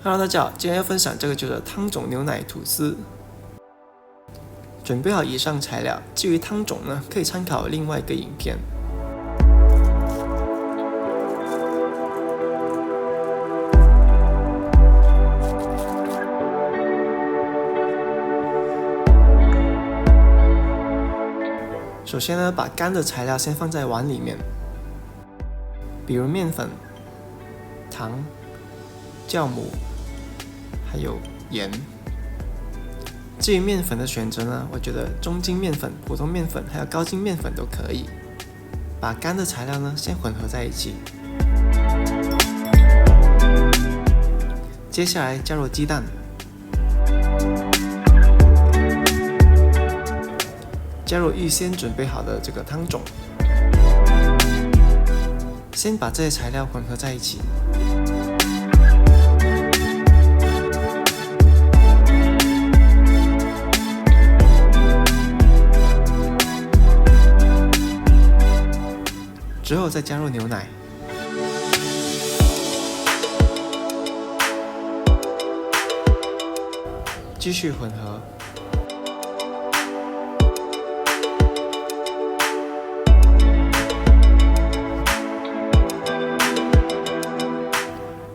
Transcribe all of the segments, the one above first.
Hello， 大家好，今天要分享这个就是汤种牛奶吐司。准备好以上材料，至于汤种呢，可以参考另外一个影片。首先呢，把干的材料先放在碗里面，比如面粉、糖、酵母，还有盐。至于面粉的选择呢，我觉得中筋面粉、普通面粉还有高筋面粉都可以。把干的材料呢先混合在一起，接下来加入鸡蛋，加入预先准备好的这个汤种，先把这些材料混合在一起。之后再加入牛奶，继续混合。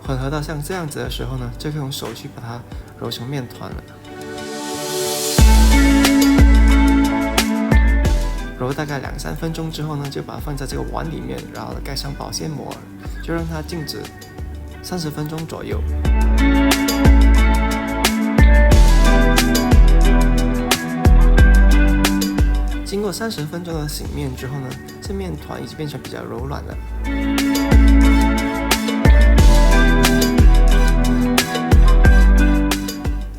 混合到像这样子的时候呢，就可以用手去把它揉成面团了。揉大概2-3分钟之后呢，就把它放在这个碗里面，然后盖上保鲜膜，就让它静止30分钟左右。经过30分钟的醒面之后呢，这面团已经变成比较柔软了。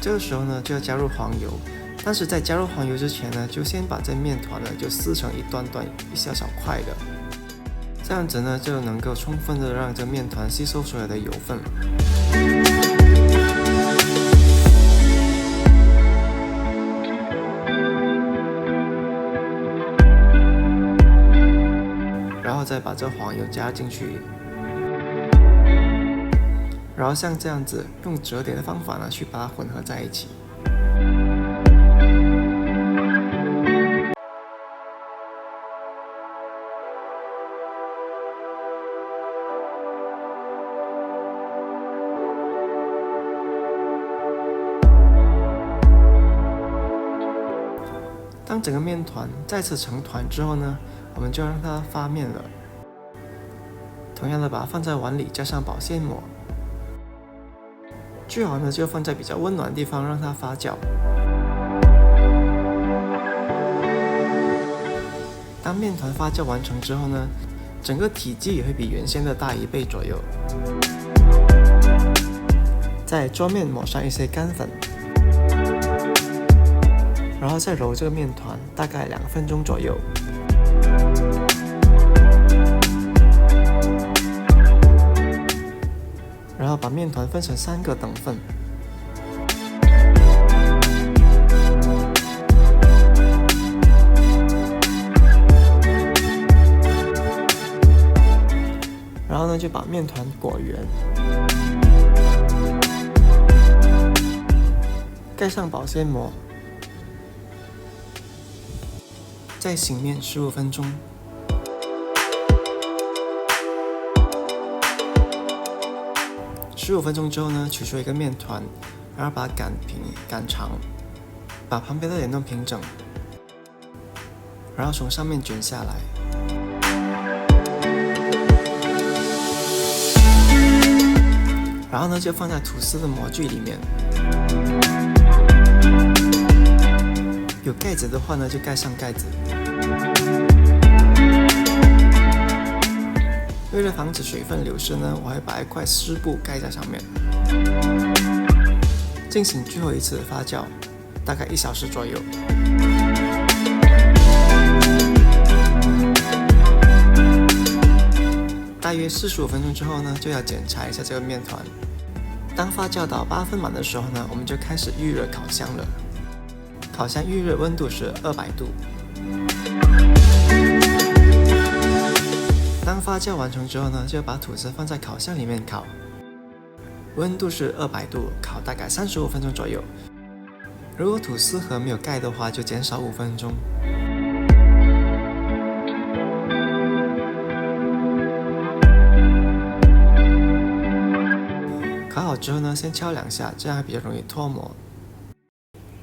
这个时候呢，就要加入黄油。但是在加入黄油之前呢，就先把这面团呢就撕成一段段、一小小块的，这样子呢就能够充分的让这面团吸收所有的油分。然后再把这黄油加进去，然后像这样子用折叠的方法呢去把它混合在一起。当整个面团再次成团之后呢，我们就让它发面了。同样的，把它放在碗里，加上保鲜膜。最好呢就放在比较温暖的地方，让它发酵。当面团发酵完成之后呢，整个体积也会比原先的大1倍左右。在桌面抹上一些干粉。然后再揉这个面团，大概2分钟左右。然后把面团分成3个等份。然后呢，就把面团裹圆，盖上保鲜膜。再醒面15分钟。15分钟之后呢，取出一个面团，然后把它擀平、擀长，把旁边的也弄平整，然后从上面卷下来。然后呢，就放在吐司的模具里面。有盖子的话呢，就盖上盖子。为了防止水分流失呢，我会把一块湿布盖在上面，进行最后一次的发酵，大概1小时左右。大约45分钟之后呢，就要检查一下这个面团。当发酵到8分满的时候呢，我们就开始预热烤箱了。烤箱预热温度是200度。当发酵完成之后呢，就把吐司放在烤箱里面烤。温度是200度，烤大概35分钟左右。如果吐司盒没有盖的话，就减少5分钟。烤好之后呢，先敲2下，这样还比较容易脱模。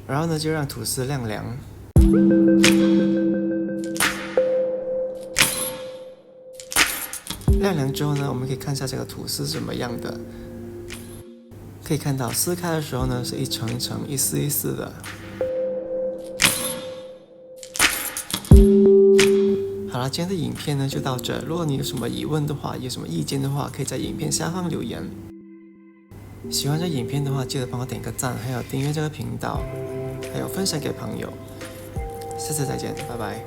然后呢，就让吐司晾凉。晾凉之后呢，我们可以看一下这个吐司是怎么样的。可以看到撕开的时候呢，是一层一层、一丝一丝的。好了，今天的影片呢就到这。如果你有什么疑问的话，有什么意见的话，可以在影片下方留言。喜欢这影片的话，记得帮我点个赞，还有订阅这个频道，还有分享给朋友。下次再见，拜拜。